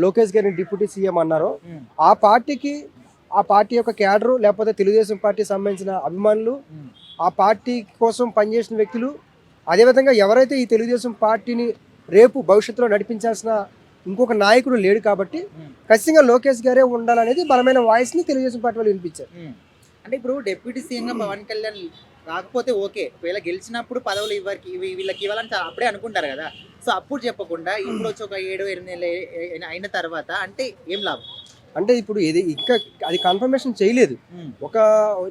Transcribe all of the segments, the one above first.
లోకేష్ గారిని deputy CM అన్నారో ఆ పార్టీకి ఆ పార్టీ యొక్క క్యాడరు లేకపోతే తెలుగుదేశం పార్టీ సంబంధించిన అభిమానులు ఆ పార్టీ కోసం పనిచేసిన వ్యక్తులు అదేవిధంగా ఎవరైతే ఈ తెలుగుదేశం పార్టీని రేపు భవిష్యత్తులో నడిపించాల్సిన ఇంకొక నాయకుడు లేడు కాబట్టి ఖచ్చితంగా లోకేష్ గారే ఉండాలనేది బలమైన వాయిస్ని తెలుగుదేశం పార్టీ వాళ్ళు వినిపించారు. అంటే ఇప్పుడు డిప్యూటీ సీఎంగా పవన్ కళ్యాణ్ రాకపోతే ఓకే, ఒకవేళ గెలిచినప్పుడు పదవులు వీళ్ళకి ఇవ్వాలని అప్పుడే అనుకుంటారు కదా. సో అప్పుడు చెప్పకుండా ఇప్పుడు వచ్చి ఒక 7-8 నెలలు అయిన తర్వాత అంటే ఏం లాభం? అంటే ఇప్పుడు ఇది ఇంకా అది కన్ఫర్మేషన్ చేయలేదు. ఒక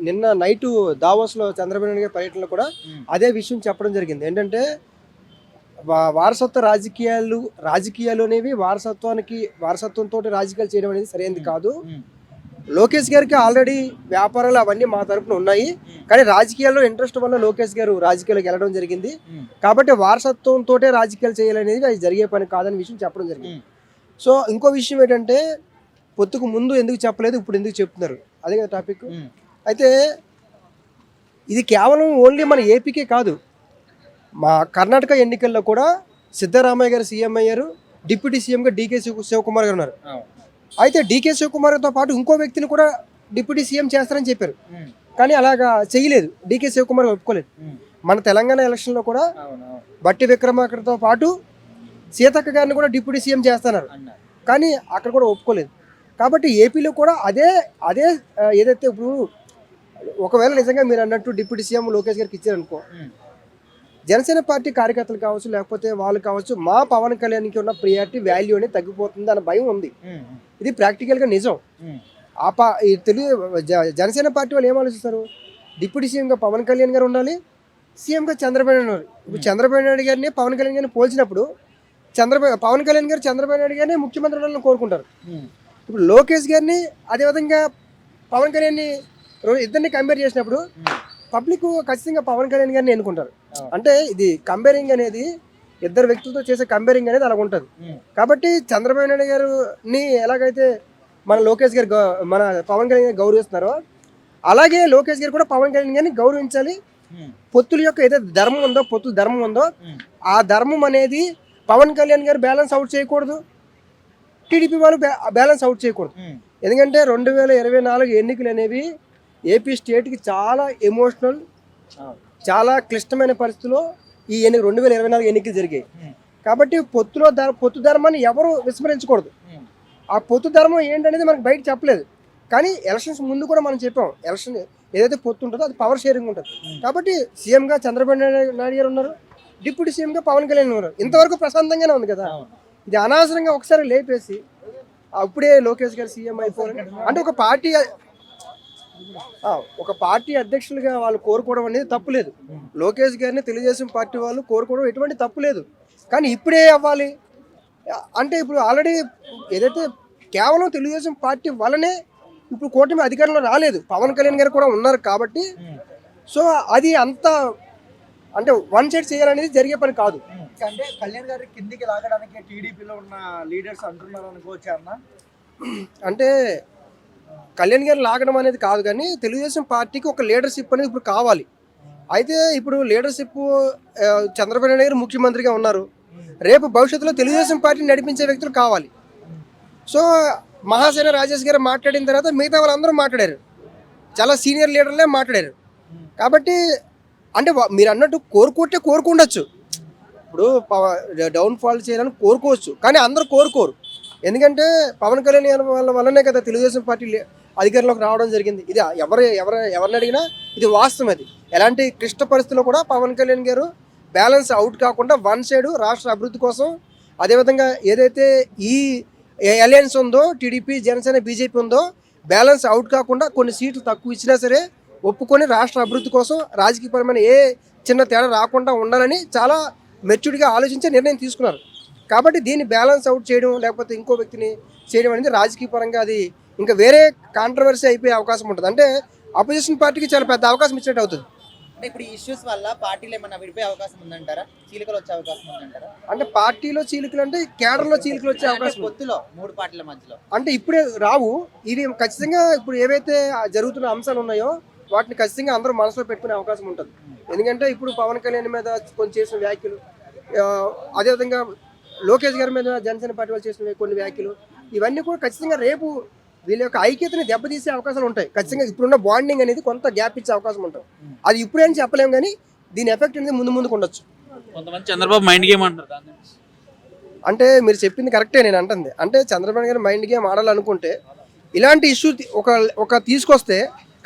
నిన్న నైటు దావోస్లో చంద్రబాబు నాయుడు గారి పర్యటనలో కూడా అదే విషయం చెప్పడం జరిగింది. ఏంటంటే వారసత్వ రాజకీయాలు అనేవి వారసత్వంతో రాజకీయాలు చేయడం అనేది సరైనది కాదు. లోకేష్ గారికి ఆల్రెడీ వ్యాపారాలు అవన్నీ మా తరపున ఉన్నాయి, కానీ రాజకీయాల్లో ఇంట్రెస్ట్ వల్ల లోకేష్ గారు రాజకీయాలకు వెళ్ళడం జరిగింది. కాబట్టి వారసత్వంతో రాజకీయాలు చేయాలనేది అది జరిగే పని కాదని విషయం చెప్పడం జరిగింది. సో ఇంకో విషయం ఏంటంటే పొత్తుకు ముందు ఎందుకు చెప్పలేదు, ఇప్పుడు ఎందుకు చెప్తున్నారు, అదే కదా టాపిక్. అయితే ఇది కేవలం ఓన్లీ మన ఏపీకే కాదు, మా కర్ణాటక ఎన్నికల్లో కూడా సిద్ధరామయ్య గారు సీఎం అయ్యారు, డిప్యూటీ సీఎంగా డీకే శివకుమార్ గారు ఉన్నారు. అయితే డీకే శివకుమార్తో పాటు ఇంకో వ్యక్తిని కూడా డిప్యూటీ సీఎం చేస్తారని చెప్పారు, కానీ అలాగా చేయలేదు. డీకే శివకుమార్ ఒప్పుకోలేదు. మన తెలంగాణ ఎలక్షన్లో కూడా బట్టి విక్రమార్కతో పాటు సీతక్క గారిని కూడా డిప్యూటీ సీఎం చేస్తున్నారు, కానీ అక్కడ కూడా ఒప్పుకోలేదు. కాబట్టి ఏపీలో కూడా అదే ఏదైతే ఇప్పుడు ఒకవేళ నిజంగా మీరు అన్నట్టు డిప్యూటీ సీఎం లోకేష్ గారికి ఇచ్చారనుకో, జనసేన పార్టీ కార్యకర్తలు కావచ్చు లేకపోతే వాళ్ళు కావచ్చు మా పవన్ కళ్యాణ్కి ఉన్న ప్రియారిటీ వాల్యూ అనేది తగ్గిపోతుంది అన్న భయం ఉంది. ఇది ప్రాక్టికల్గా నిజం. ఈ జనసేన పార్టీ వాళ్ళు ఏం ఆలోచిస్తారు, డిప్యూటీ సీఎంగా పవన్ కళ్యాణ్ గారు ఉండాలి, సీఎంగా చంద్రబాబు నాయుడు ఉన్నారు. ఇప్పుడు చంద్రబాబు నాయుడు గారిని పవన్ కళ్యాణ్ గారిని పోల్చినప్పుడు పవన్ కళ్యాణ్ గారు చంద్రబాబు నాయుడు గారిని ముఖ్యమంత్రి ఉండాలని కోరుకుంటారు. ఇప్పుడు లోకేష్ గారిని అదేవిధంగా పవన్ కళ్యాణ్ని ఇద్దరిని కంపేర్ చేసినప్పుడు పబ్లిక్ ఖచ్చితంగా పవన్ కళ్యాణ్ గారిని ఎన్నుకుంటారు. అంటే ఇది కంపేరింగ్ అనేది ఇద్దరు వ్యక్తులతో చేసే కంపేరింగ్ అనేది అలా ఉంటుంది. కాబట్టి చంద్రబాబు నాయుడు గారిని ఎలాగైతే మన లోకేష్ గారు మన పవన్ కళ్యాణ్ గారు గౌరవిస్తున్నారో అలాగే లోకేష్ గారు కూడా పవన్ కళ్యాణ్ గారిని గౌరవించాలి. పొత్తుల యొక్క ఏదైతే పొత్తుల ధర్మం ఉందో ఆ ధర్మం అనేది పవన్ కళ్యాణ్ గారు బ్యాలెన్స్ అవుట్ చేయకూడదు, టీడీపీ వాళ్ళు బ్యాలెన్స్ అవుట్ చేయకూడదు. ఎందుకంటే 2024 ఎన్నికలు అనేవి ఏపీ స్టేట్కి చాలా ఎమోషనల్, చాలా క్లిష్టమైన పరిస్థితుల్లో ఈ 2024 ఎన్నికలు జరిగాయి. కాబట్టి పొత్తు ధర్మాన్ని ఎవరు విస్మరించకూడదు. ఆ పొత్తు ధర్మం ఏంటనేది మనకు బయట చెప్పలేదు, కానీ ఎలక్షన్స్ ముందు కూడా మనం చెప్పాం, ఎలక్షన్ ఏదైతే పొత్తు ఉంటుందో అది పవర్ షేరింగ్ ఉంటుంది. కాబట్టి సీఎంగా చంద్రబాబు నాయుడు గారు ఉన్నారు, డిప్యూటీ సీఎంగా పవన్ కళ్యాణ్ ఉన్నారు. ఇంతవరకు ప్రశాంతంగానే ఉంది కదా. ఇది అనవసరంగా ఒకసారి లేపేసి అప్పుడే లోకేష్ గారు సీఎం అయిపోవాలి అంటే ఒక పార్టీ అధ్యక్షులుగా వాళ్ళు కోరుకోవడం అనేది తప్పులేదు. లోకేష్ గారిని తెలుగుదేశం పార్టీ వాళ్ళు కోరుకోవడం ఎటువంటి తప్పులేదు, కానీ ఇప్పుడే అవ్వాలి అంటే ఇప్పుడు ఆల్రెడీ ఏదైతే కేవలం తెలుగుదేశం పార్టీ వల్లనే ఇప్పుడు కూటమి అధికారంలో రాలేదు, పవన్ కళ్యాణ్ గారు కూడా ఉన్నారు కాబట్టి. సో అది అంత అంటే వన్ సైడ్ చేయాలనేది జరిగే పని కాదు. అంటే కళ్యాణ్ గారి కిందికి లాగడానికి టీడీపీలో ఉన్న లీడర్స్ అంటున్నారు అనుకోవచ్చు అన్న. అంటే కళ్యాణ్ గారు లాగడం అనేది కాదు, కానీ తెలుగుదేశం పార్టీకి ఒక లీడర్షిప్ అనేది ఇప్పుడు కావాలి. అయితే ఇప్పుడు లీడర్షిప్ చంద్రబాబు నాయుడు గారు ముఖ్యమంత్రిగా ఉన్నారు, రేపు భవిష్యత్తులో తెలుగుదేశం పార్టీని నడిపించే వ్యక్తులు కావాలి. సో మహాసేన రాజేష్ గారు మాట్లాడిన తర్వాత మిగతా వాళ్ళందరూ మాట్లాడారు, చాలా సీనియర్ లీడర్లే మాట్లాడారు. కాబట్టి అంటే మీరు అన్నట్టు కోరుకుండొచ్చు, ఇప్పుడు డౌన్ఫాల్ చేయాలని కోరుకోవచ్చు, కానీ అందరూ కోరుకోరు. ఎందుకంటే పవన్ కళ్యాణ్ వల్లనే కదా తెలుగుదేశం పార్టీ అధికారంలోకి రావడం జరిగింది. ఇది ఎవరిని అడిగినా ఇది వాస్తవం. అది ఎలాంటి క్లిష్ట పరిస్థితుల్లో కూడా పవన్ కళ్యాణ్ గారు బ్యాలెన్స్ అవుట్ కాకుండా వన్ సైడ్ రాష్ట్ర అభివృద్ధి కోసం, అదేవిధంగా ఏదైతే ఈ అలయన్స్ ఉందో టీడీపీ జనసేన బీజేపీ ఉందో బ్యాలెన్స్ అవుట్ కాకుండా కొన్ని సీట్లు తక్కువ ఇచ్చినా సరే ఒప్పుకొని రాష్ట్ర అభివృద్ధి కోసం రాజకీయపరమైన ఏ చిన్న తేడా రాకుండా ఉండాలని చాలా మెచ్యూర్డ్గా ఆలోచించే నిర్ణయం తీసుకున్నారు. కాబట్టి దీన్ని బ్యాలెన్స్ అవుట్ చేయడం లేకపోతే ఇంకో వ్యక్తిని చేయడం అనేది రాజకీయ పరంగా అది ఇంకా వేరే కాంట్రవర్సీ అయిపోయే అవకాశం ఉంటుంది. అంటే అపోజిషన్ పార్టీకి చాలా పెద్ద అవకాశం ఇచ్చినట్టు అవుతుంది. అంటే ఇప్పుడు ఈ ఇష్యూస్ వల్ల పార్టీలో ఏమన్నా విడిపోయే అవకాశం ఉందంటారా, చీలికలు వచ్చే అవకాశం ఉందంటారా? అంటే పార్టీలో చీలికలు అంటే కేడర్లో చీలికలు వచ్చే అవకాశం పొత్తులో 3 పార్టీల మధ్యలో అంటే ఇప్పుడే రావు. ఇవి ఖచ్చితంగా ఇప్పుడు ఏవైతే జరుగుతున్న అంశాలు ఉన్నాయో వాటిని ఖచ్చితంగా అందరూ మనసులో పెట్టుకునే అవకాశం ఉంటుంది. ఎందుకంటే ఇప్పుడు పవన్ కళ్యాణ్ మీద కొంచెం చేసిన వ్యాఖ్యలు, అదేవిధంగా లోకేష్ గారి మీద జనసేన పార్టీ వాళ్ళు చేసిన కొన్ని వ్యాఖ్యలు, ఇవన్నీ కూడా ఖచ్చితంగా రేపు వీళ్ళ యొక్క ఐక్యతని దెబ్బతీసే అవకాశాలు ఉంటాయి. ఖచ్చితంగా ఇప్పుడున్న బాండింగ్ అనేది కొంత గ్యాప్ ఇచ్చే అవకాశం ఉంటుంది. అది ఇప్పుడేం చెప్పలేము, కానీ దీని ఎఫెక్ట్ అనేది ముందుకు ఉండొచ్చు. కొంతమంది చంద్రబాబు మైండ్ గేమ్ అంటారు దాన్ని. అంటే మీరు చెప్పింది కరెక్టే, నేను అంటుంది. అంటే చంద్రబాబు గారు మైండ్ గేమ్ ఆడాలనుకుంటే ఇలాంటి ఇష్యూ ఒక తీసుకొస్తే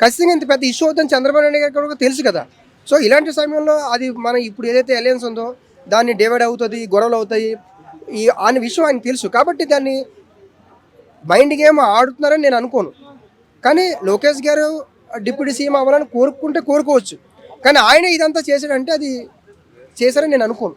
ఖచ్చితంగా ఇంత పెద్ద ఇష్యూ అవుతుందని చంద్రబాబు నాయుడు గారికి కూడా తెలుసు కదా. సో ఇలాంటి సమయంలో అది మనం ఇప్పుడు ఏదైతే అలయన్స్ ఉందో దాన్ని డివైడ్ అవుతుంది, గొడవలు అవుతాయి అనే విషయం ఆయన తెలుసు. కాబట్టి దాన్ని మైండ్ గేమ్ ఆడుతున్నారని నేను అనుకోను. కానీ లోకేష్ గారు డిప్యూటీ సీఎం అవ్వాలని కోరుకోవచ్చు, కానీ ఆయన ఇదంతా చేశాడంటే అది చేశారని నేను అనుకోను.